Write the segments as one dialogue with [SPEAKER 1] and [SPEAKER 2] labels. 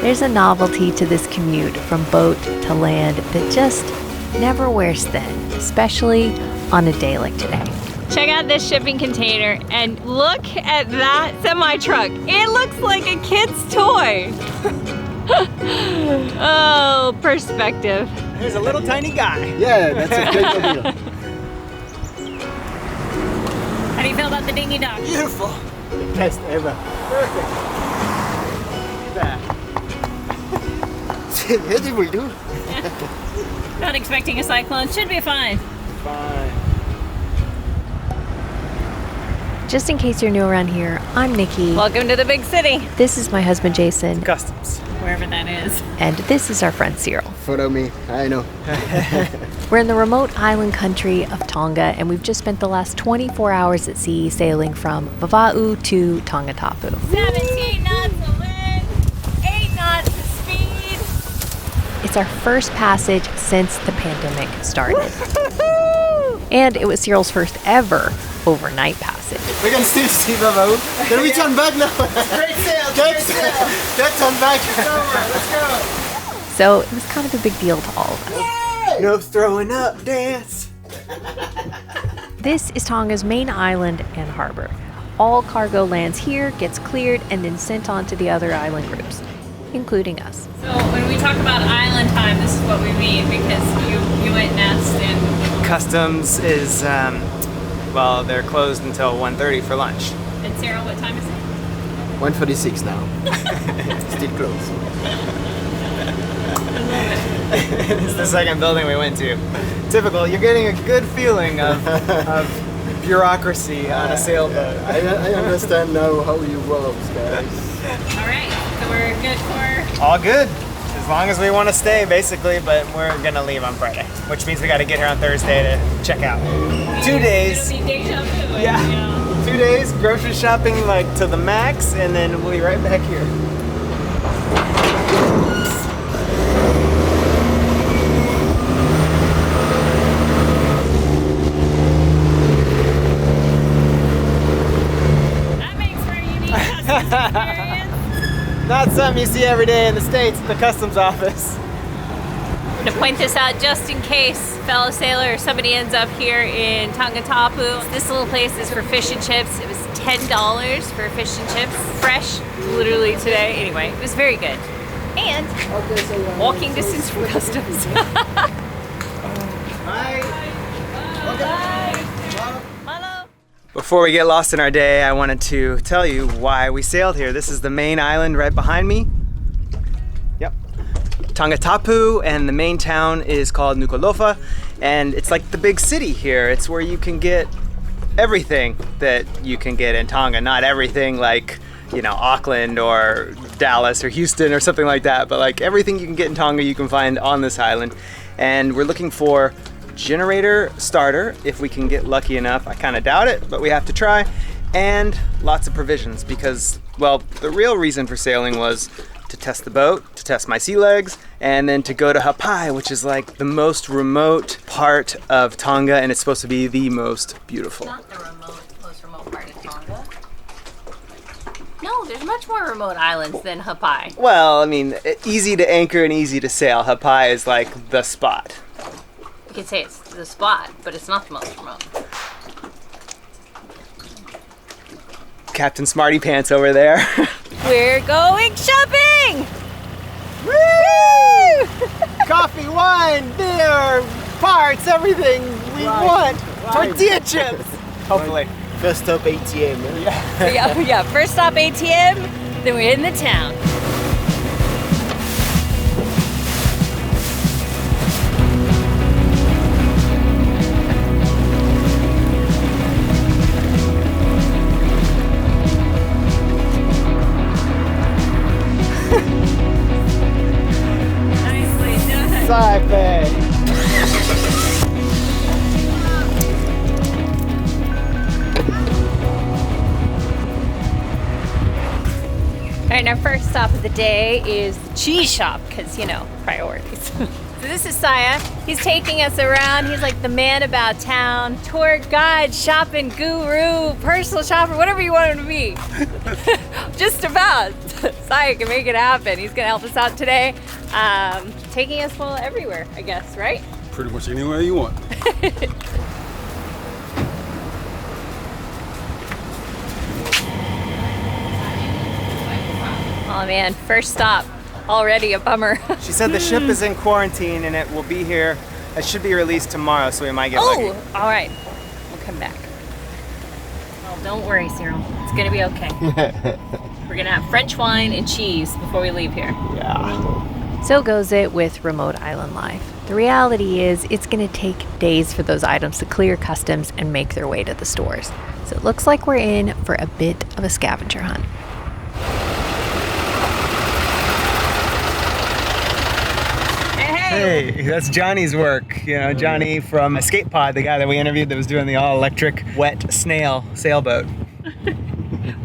[SPEAKER 1] There's a novelty to this commute from boat to land that just never wears thin, especially on a day like today.
[SPEAKER 2] Check out this shipping container and look at that semi-truck. It looks like a kid's toy. Oh, perspective.
[SPEAKER 3] There's a little tiny guy.
[SPEAKER 4] Yeah, that's a great idea.
[SPEAKER 2] How do you feel about the dinghy dock?
[SPEAKER 3] Beautiful.
[SPEAKER 4] Best ever.
[SPEAKER 3] Perfect. That.
[SPEAKER 4] Beautiful, dude.
[SPEAKER 2] Not expecting a cyclone. Should be fine.
[SPEAKER 3] Fine.
[SPEAKER 1] Just in case you're new around here, I'm Nikki.
[SPEAKER 2] Welcome to the big city.
[SPEAKER 1] This is my husband Jason.
[SPEAKER 3] Customs.
[SPEAKER 2] Wherever that is.
[SPEAKER 1] And this is our friend Cyril.
[SPEAKER 4] Follow me, I know.
[SPEAKER 1] We're in the remote island country of Tonga, and we've just spent the last 24 hours at sea sailing from Vava'u to Tongatapu.
[SPEAKER 2] 17 knots of wind, 8 knots of speed.
[SPEAKER 1] It's our first passage since the pandemic started. And it was Cyril's first ever overnight passage.
[SPEAKER 4] We can still see Vava'u. Can we turn back now?
[SPEAKER 3] Great sail,
[SPEAKER 4] Let's turn back.
[SPEAKER 3] Let's go.
[SPEAKER 1] So it was kind of a big deal to all of us.
[SPEAKER 3] No throwing up dance.
[SPEAKER 1] This is Tonga's main island and harbor. All cargo lands here, gets cleared, and then sent on to the other island groups, including us.
[SPEAKER 2] So when we talk about island time, this is what we mean, because you went and asked and...
[SPEAKER 3] Customs is, well, they're closed until 1:30 for lunch.
[SPEAKER 2] And Cyril, what time is it?
[SPEAKER 4] 1:46 now. Still close.
[SPEAKER 3] It's the second building we went to. Typical, you're getting a good feeling of bureaucracy on a sailboat.
[SPEAKER 4] I understand now how you work, guys.
[SPEAKER 2] All right, so we're good for...
[SPEAKER 3] All good. As long as we want to stay, basically, but we're gonna leave on Friday, which means we got to get here on Thursday to check out. 2 days.
[SPEAKER 2] It'll be deja vu,
[SPEAKER 3] Yeah.
[SPEAKER 2] you know.
[SPEAKER 3] 2 days, grocery shopping like to the max, and then we'll be right back here.
[SPEAKER 2] That makes for a unique customs experience.
[SPEAKER 3] Not something you see every day in the States at the customs office.
[SPEAKER 2] To point this out just in case, fellow sailor, somebody ends up here in Tongatapu. This little place is for fish and chips. It was $10 for fish and chips, fresh, literally today. Anyway, it was very good. And walking distance from customs.
[SPEAKER 3] Before we get lost in our day, I wanted to tell you why we sailed here. This is the main island right behind me. Yep. Tongatapu, and the main town is called Nuku'alofa, and it's like the big city here. It's where you can get everything that you can get in Tonga. Not everything like, you know, Auckland or Dallas or Houston or something like that, but like everything you can get in Tonga you can find on this island. And we're looking for generator starter if we can get lucky enough. I kind of doubt it, but we have to try. And lots of provisions because, well, the real reason for sailing was to test the boat, to test my sea legs, and then to go to Hapai, which is like the most remote part of Tonga, and it's supposed to be the most beautiful.
[SPEAKER 2] Not the most remote part of Tonga. No, there's much more remote islands than Hapai.
[SPEAKER 3] Well, I mean, easy to anchor and easy to sail. Hapai is like the spot.
[SPEAKER 2] You could say it's the spot, but it's not the most remote.
[SPEAKER 3] Captain Smarty Pants over there.
[SPEAKER 2] We're going shopping!
[SPEAKER 3] Woo! Coffee, wine, beer, parts, everything we want. Tortilla chips. Hopefully.
[SPEAKER 4] First stop ATM.
[SPEAKER 2] Yeah, first stop ATM, then we're in the town. Nicely done.
[SPEAKER 3] Saipe.
[SPEAKER 2] All right, our first stop of the day is the cheese shop, because, you know, priorities. So this is Saya. He's taking us around. He's like the man about town, tour guide, shopping guru, personal shopper, whatever you want him to be. Just about. Sai can make it happen. He's gonna help us out today, taking us well everywhere, I guess, right?
[SPEAKER 5] Pretty much anywhere you want.
[SPEAKER 2] Oh man, first stop, already a bummer.
[SPEAKER 3] She said the ship is in quarantine and it will be here. It should be released tomorrow, so we might get lucky.
[SPEAKER 2] Oh, all right, we'll come back. Well, don't worry, Cyril. It's gonna be okay. We're gonna have French wine and cheese before we leave here.
[SPEAKER 3] Yeah.
[SPEAKER 1] So goes it with remote island life. The reality is it's going to take days for those items to clear customs and make their way to the stores. So it looks like we're in for a bit of a scavenger hunt.
[SPEAKER 3] Hey, that's Johnny's work. You know, Johnny from Escape Pod, the guy that we interviewed that was doing the all-electric wet snail sailboat.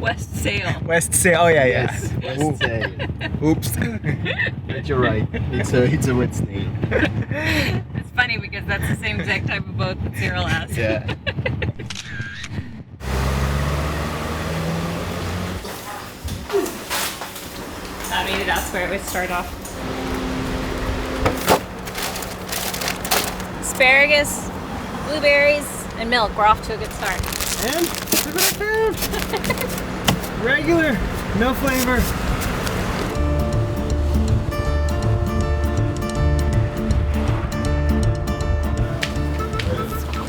[SPEAKER 2] West Sail.
[SPEAKER 3] West Sail. Oh yeah, yeah.
[SPEAKER 4] Yes, West Sail.
[SPEAKER 3] Oops.
[SPEAKER 4] But you're right. It's a wet snail.
[SPEAKER 2] It's funny because that's the same exact type of boat that Cyril has.
[SPEAKER 4] Yeah.
[SPEAKER 2] Maybe that's where it would start off. Asparagus, blueberries, and milk. We're off to a good start.
[SPEAKER 3] And look what I found. Regular, no flavor.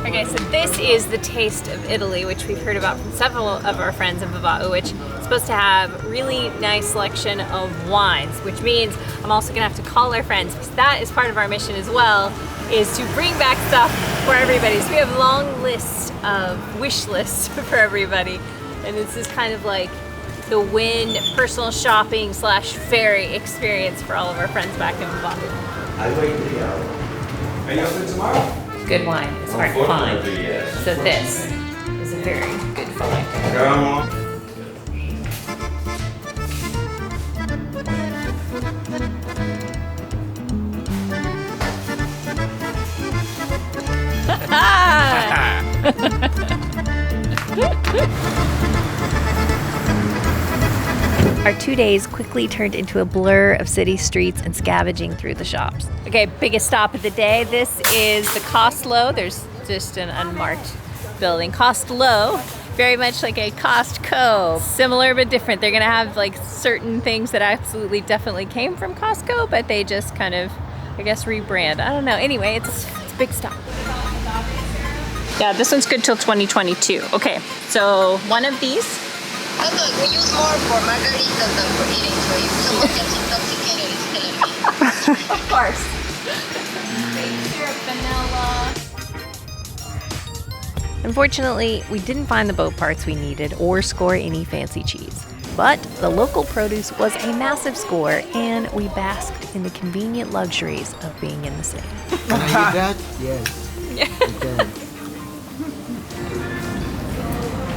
[SPEAKER 2] Okay, so this is the taste of Italy, which we've heard about from several of our friends in Vava'u, which is supposed to have really nice selection of wines, which means I'm also gonna have to call our friends, because that is part of our mission as well, is to bring back stuff for everybody. So we have a long list of wish lists for everybody, and this is kind of like the Wynn personal shopping / ferry experience for all of our friends back in Vava'u.
[SPEAKER 3] Are you open tomorrow?
[SPEAKER 2] Good wine is hard to find, so this is a very good find.
[SPEAKER 3] Come on.
[SPEAKER 1] Our 2 days quickly turned into a blur of city streets and scavenging through the shops.
[SPEAKER 2] Okay, biggest stop of the day. This is the Costco. There's just an unmarked building. Costco, very much like a Costco. Similar but different. They're gonna have like certain things that absolutely definitely came from Costco, but they just kind of, I guess, rebrand. I don't know. Anyway, it's a big stop. Yeah, this one's good till 2022. Okay, so one of these.
[SPEAKER 6] Look, we use more for margaritas than for eating, so if someone gets intoxicated, it's killing me.
[SPEAKER 2] Of course. Fake syrup, vanilla.
[SPEAKER 1] Unfortunately, we didn't find the boat parts we needed or score any fancy cheese. But the local produce was a massive score, and we basked in the convenient luxuries of being in the city.
[SPEAKER 4] Can I eat that? Yes.
[SPEAKER 2] Yeah.
[SPEAKER 4] You can.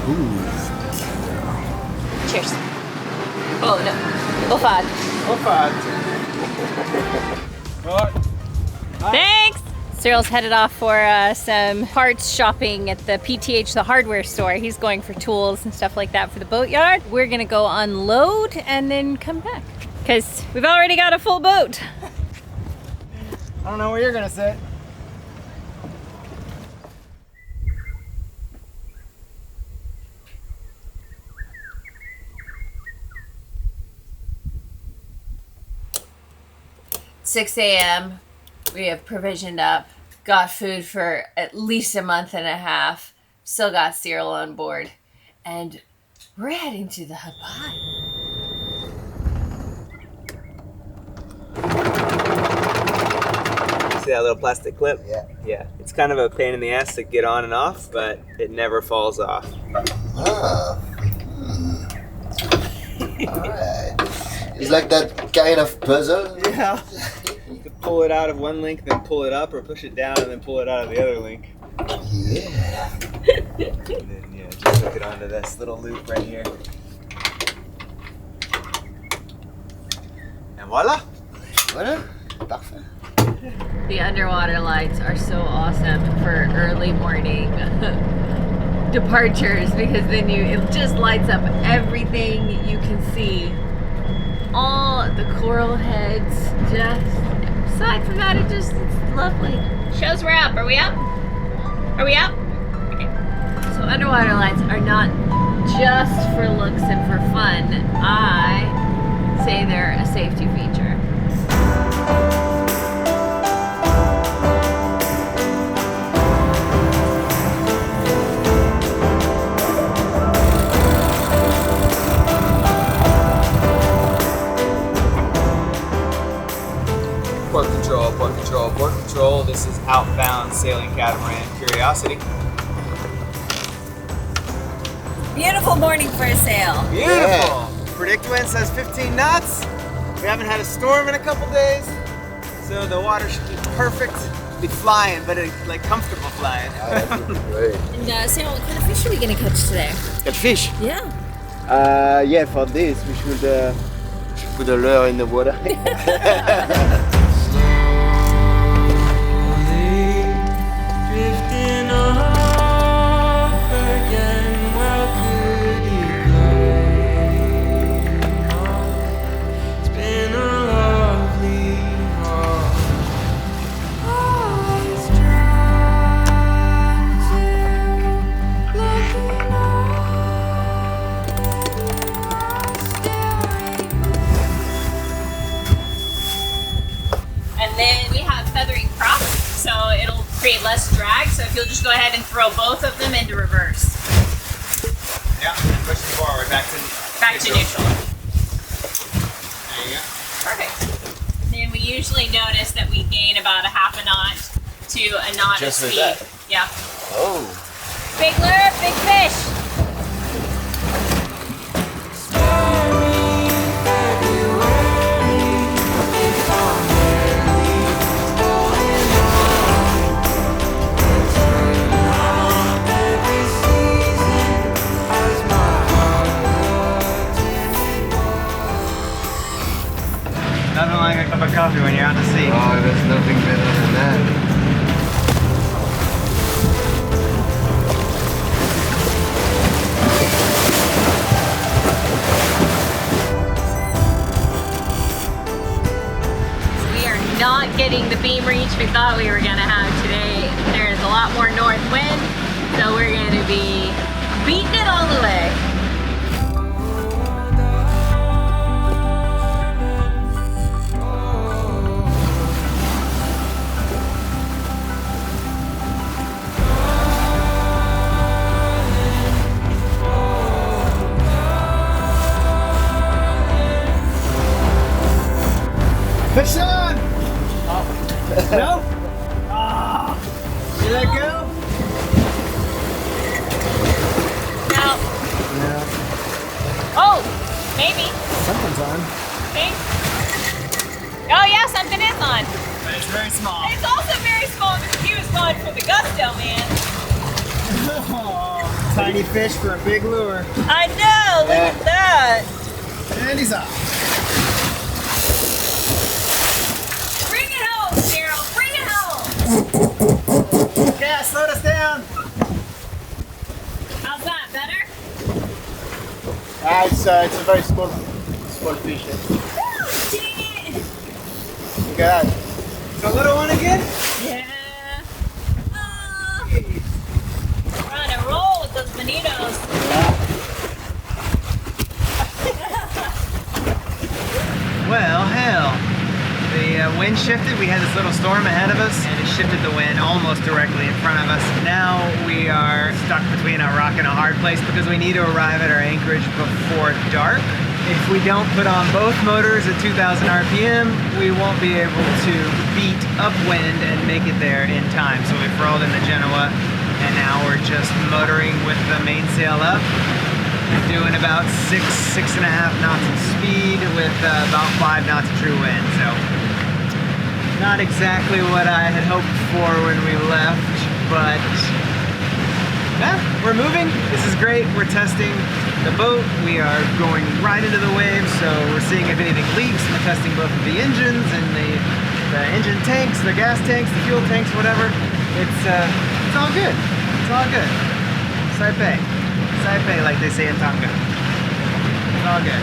[SPEAKER 4] Ooh.
[SPEAKER 2] Cheers. Oh no. Ofad. Thanks! Cyril's headed off for some parts shopping at the PTH, the hardware store. He's going for tools and stuff like that for the boatyard. We're gonna go unload and then come back, because we've already got a full boat.
[SPEAKER 3] I don't know where you're gonna sit.
[SPEAKER 2] Six a.m. We have provisioned up, got food for at least a month and a half, still got Cyril on board, and we're heading to the Hapai.
[SPEAKER 3] See that little plastic clip?
[SPEAKER 4] Yeah.
[SPEAKER 3] Yeah. It's kind of a pain in the ass to get on and off, but it never falls off.
[SPEAKER 4] Ah. Alright. It's like that kind of puzzle.
[SPEAKER 3] Yeah. You could pull it out of one link, then pull it up, or push it down and then pull it out of the other link.
[SPEAKER 4] Yeah.
[SPEAKER 3] And then, just hook it onto this little loop right here. And voila!
[SPEAKER 4] Voilà. Parfait.
[SPEAKER 2] The underwater lights are so awesome for early morning departures, because then it just lights up everything you can see all the coral heads. Just aside from that, it's lovely. Shows we're up. Are we up? Are we up? Okay. So underwater lights are not just for looks and for fun. I say they're a safety feature.
[SPEAKER 3] Port control, port control, port control. This is outbound sailing catamaran Curiosity.
[SPEAKER 2] Beautiful morning for a sail.
[SPEAKER 3] Beautiful.
[SPEAKER 4] Yeah.
[SPEAKER 3] Predict wind says 15 knots. We haven't had a storm in a couple days, so the water should be perfect. Be flying, but like comfortable flying.
[SPEAKER 4] Great.
[SPEAKER 2] And Sam, what kind of fish are we gonna catch today?
[SPEAKER 3] Catch fish.
[SPEAKER 2] Yeah.
[SPEAKER 4] Yeah, for this we should put a lure in the water.
[SPEAKER 2] And then we have feathering prop, so it'll create less drag. So if you'll just go ahead and throw both of them into reverse.
[SPEAKER 3] Yeah, and push it forward, back to
[SPEAKER 2] neutral.
[SPEAKER 3] There you go.
[SPEAKER 2] Perfect. Then we usually notice that we gain about a half a knot to a knot
[SPEAKER 4] Just
[SPEAKER 2] of
[SPEAKER 4] with
[SPEAKER 2] speed.
[SPEAKER 4] that?
[SPEAKER 2] Yeah.
[SPEAKER 4] Oh.
[SPEAKER 2] Big lure, big fish.
[SPEAKER 3] Nothing like a cup of coffee when you're out to sea.
[SPEAKER 4] Oh, there's nothing better than that.
[SPEAKER 2] We are not getting the beam reach we thought we were gonna have today. There's a lot more north wind, so we're gonna be beating it all the way.
[SPEAKER 3] Fish on! No? Ah! You let go?
[SPEAKER 2] No.
[SPEAKER 3] No.
[SPEAKER 2] Oh, maybe.
[SPEAKER 3] Something's on.
[SPEAKER 2] Okay. Oh yeah, something is on.
[SPEAKER 3] But it's very small.
[SPEAKER 2] It's also very small because he was going for the gusto, man.
[SPEAKER 3] Oh, tiny fish for a big lure.
[SPEAKER 2] I know, look at that.
[SPEAKER 3] And he's off.
[SPEAKER 2] Bring it home, Cheryl, bring it home.
[SPEAKER 3] Yeah, slowed us down.
[SPEAKER 2] How's that, better?
[SPEAKER 4] It's a very small fish.
[SPEAKER 2] Oh, dang it.
[SPEAKER 4] Look at that.
[SPEAKER 3] It's a little one again?
[SPEAKER 2] Yeah. We're on a roll with those bonitos.
[SPEAKER 3] Well, hell. The wind shifted. We had this little storm ahead of us, and it shifted the wind almost directly in front of us. Now we are stuck between a rock and a hard place because we need to arrive at our anchorage before dark. If we don't put on both motors at 2,000 RPM, we won't be able to beat upwind and make it there in time. So we rolled in the Genoa, and now we're just motoring with the mainsail up. Doing about 6.5 knots of speed with about 5 knots of true wind. So not exactly what I had hoped for when we left, but yeah, we're moving. This is great. We're testing the boat. We are going right into the waves, so we're seeing if anything leaks. We're testing both of the engines and the engine tanks, the gas tanks, the fuel tanks, whatever. It's all good. It's all good. Saipe. Saipe, like they say in Tonga. It's all good.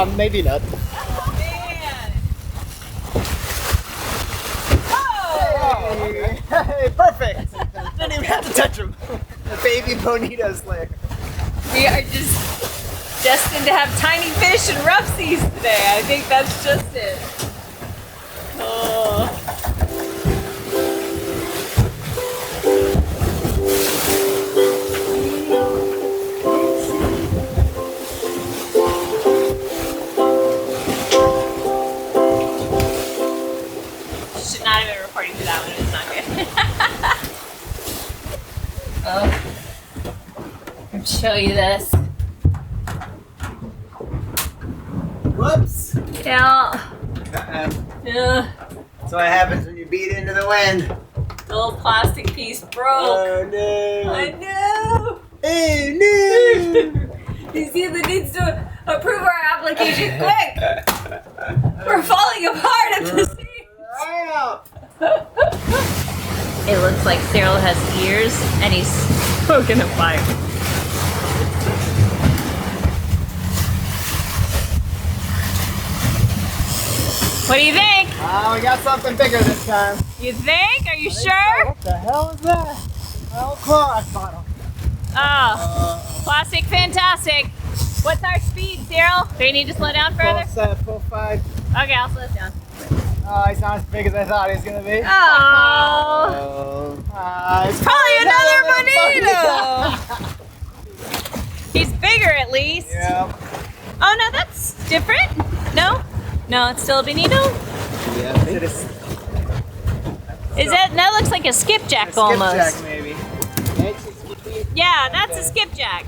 [SPEAKER 4] Maybe not.
[SPEAKER 2] Man.
[SPEAKER 3] Hey, perfect! Didn't even have to touch him. The baby bonito slayer.
[SPEAKER 2] We are just destined to have tiny fish and rough seas today. I think that's just it. Oh. Should not have been recording for that one. It's not good. Oh. I'll show you this.
[SPEAKER 3] Whoops!
[SPEAKER 2] Yeah.
[SPEAKER 3] Uh-oh.
[SPEAKER 2] Yeah.
[SPEAKER 3] That's what happens when you beat into the wind.
[SPEAKER 2] The little plastic piece broke.
[SPEAKER 3] Oh no!
[SPEAKER 2] I know.
[SPEAKER 3] Hey, no!
[SPEAKER 2] You see that needs to approve our application quick. We're falling apart at the seams. It looks like Cyril has ears and he's smoking a pipe. What do you think?
[SPEAKER 3] We got something bigger this time.
[SPEAKER 2] You think? Are you sure?
[SPEAKER 3] What the hell is that? Oh, Clorox bottle.
[SPEAKER 2] Oh, plastic fantastic. What's our speed, Cyril? Do we need to slow down further?
[SPEAKER 3] Full 5.
[SPEAKER 2] Okay, I'll slow down.
[SPEAKER 3] Oh, he's not as big as I thought he was gonna be.
[SPEAKER 2] Oh,
[SPEAKER 3] It's
[SPEAKER 2] probably another bonito. He's bigger at least.
[SPEAKER 3] Yeah.
[SPEAKER 2] Oh no, that's different. No, no, it's still a bonito.
[SPEAKER 3] Yeah. It is.
[SPEAKER 2] Is that looks like a skipjack almost?
[SPEAKER 3] Skipjack maybe.
[SPEAKER 2] Yeah, that's a skipjack.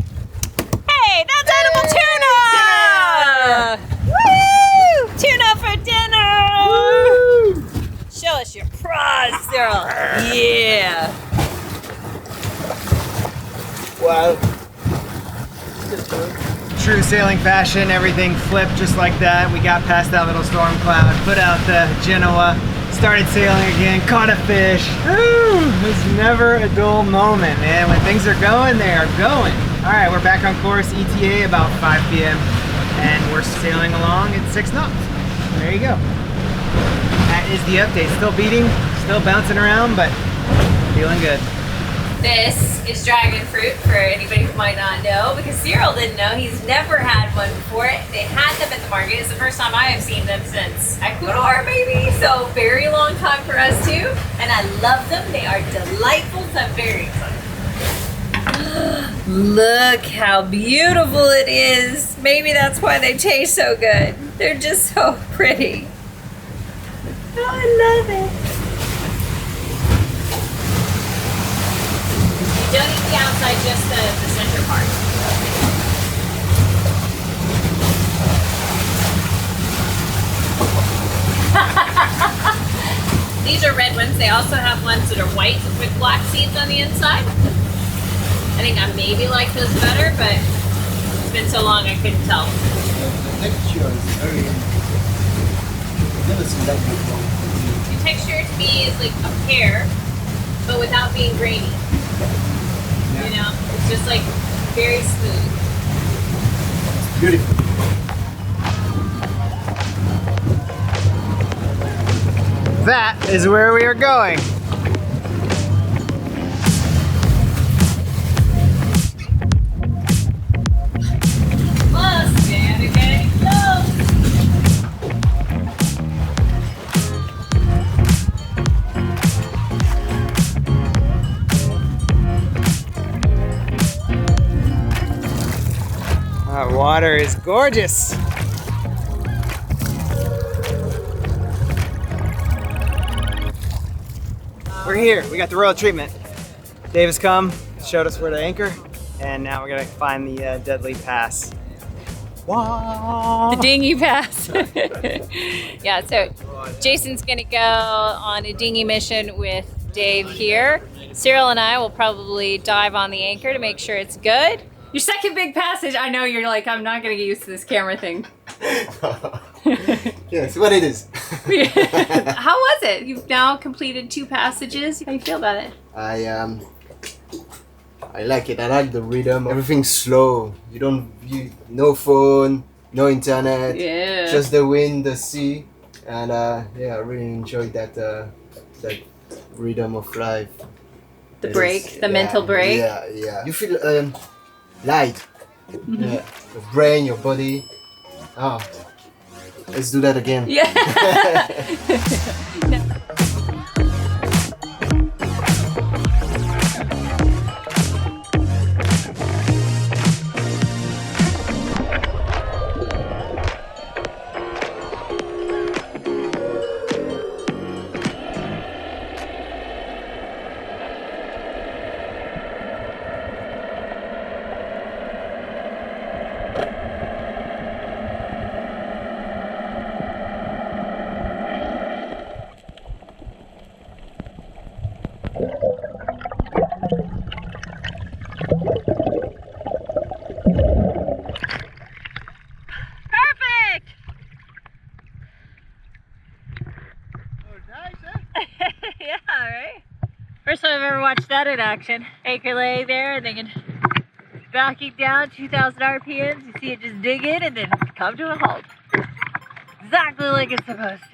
[SPEAKER 2] Hey, that's edible tuna! Woo! Tuna for dinner!
[SPEAKER 3] Woo!
[SPEAKER 2] Show us your prize, Cyril. Yeah.
[SPEAKER 3] Wow. True sailing fashion, everything flipped just like that. We got past that little storm cloud, put out the Genoa, started sailing again, caught a fish. Woo! It's never a dull moment, man. When things are going, they are going. All right, we're back on course, ETA about 5 p.m. and we're sailing along at 6 knots. There you go. That is the update. Still beating, still bouncing around, but feeling good.
[SPEAKER 2] This is dragon fruit for anybody who might not know, because Cyril didn't know. He's never had one before. They had them at the market. It's the first time I have seen them since Ecuador, maybe. So very long time for us too. And I love them. They are delightful. So I'm very excited. Look how beautiful it is. Maybe that's why they taste so good. They're just so pretty. Oh, I love it. You don't eat the outside, just the center part. These are red ones. They also have ones that are white with black seeds on the inside. I think I maybe like those better, but it's been so long I couldn't tell.
[SPEAKER 4] The texture is very... Never seen that before.
[SPEAKER 2] The texture to me is like a pear, but without being grainy. You know, it's just like very smooth.
[SPEAKER 4] Beautiful.
[SPEAKER 3] That is where we are going.
[SPEAKER 2] Close, man, you're getting close.
[SPEAKER 3] That water is gorgeous. We're here. We got the royal treatment. Dave has come, showed us where to anchor, and now we're gonna find the deadly pass.
[SPEAKER 2] The dinghy pass. Yeah, so Jason's gonna go on a dinghy mission with Dave here. Cyril and I will probably dive on the anchor to make sure it's good. Your second big passage. I know you're like, I'm not gonna get used to this camera thing.
[SPEAKER 4] Yes, what it is.
[SPEAKER 2] How was it? You've now completed 2 passages. How do you feel about it?
[SPEAKER 4] I like it. I like the rhythm. Everything's slow. No phone. no internet,
[SPEAKER 2] Yeah.
[SPEAKER 4] just the wind, the sea, and yeah, I really enjoyed that that rhythm of life.
[SPEAKER 2] The break, the mental break.
[SPEAKER 4] Yeah, yeah. You feel light. Yeah, your brain, your body. Oh, let's do that again.
[SPEAKER 2] Yeah. Perfect. Yeah, right? First time I've ever watched that in action. Anchor laying there and then backing down 2,000 RPMs. You see it just dig in and then come to a halt. Exactly like it's supposed to.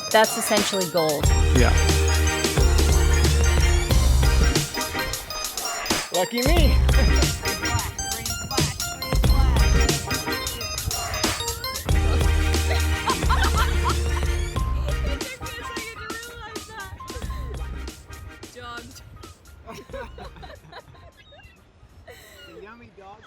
[SPEAKER 2] That's essentially gold.
[SPEAKER 3] Yeah. Lucky me.
[SPEAKER 4] Yummy dog.